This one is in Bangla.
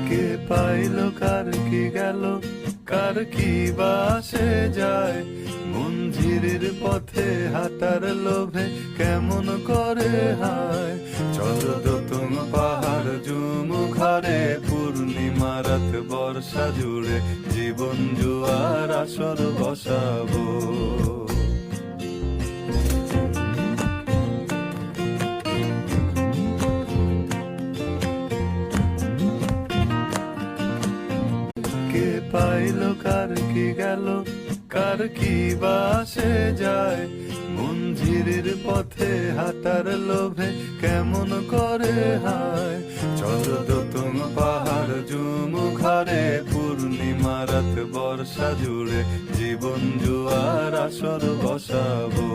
কে পাইল কার কি গেল, কার কি বাসে যায়, মঞ্জিরের পথে হাঁটার লোভে কেমন করে হায়। চলো দোতম পাহাড় জুমু ঘরে, পূর্ণিমা রাত বর্ষা জুড়ে জীবন জুয়ার আসর বসাবো। কে পাইল কার কি গেল, কার কি বাসে যায়, মঞ্জিরের পথে হাঁটার লোভে কেমন করে হায়। চলো দোতম পাহাড় জুমু ঘরে, পূর্ণিমা রাত বর্ষা জুড়ে জীবন জুয়ার আসর বসাবো।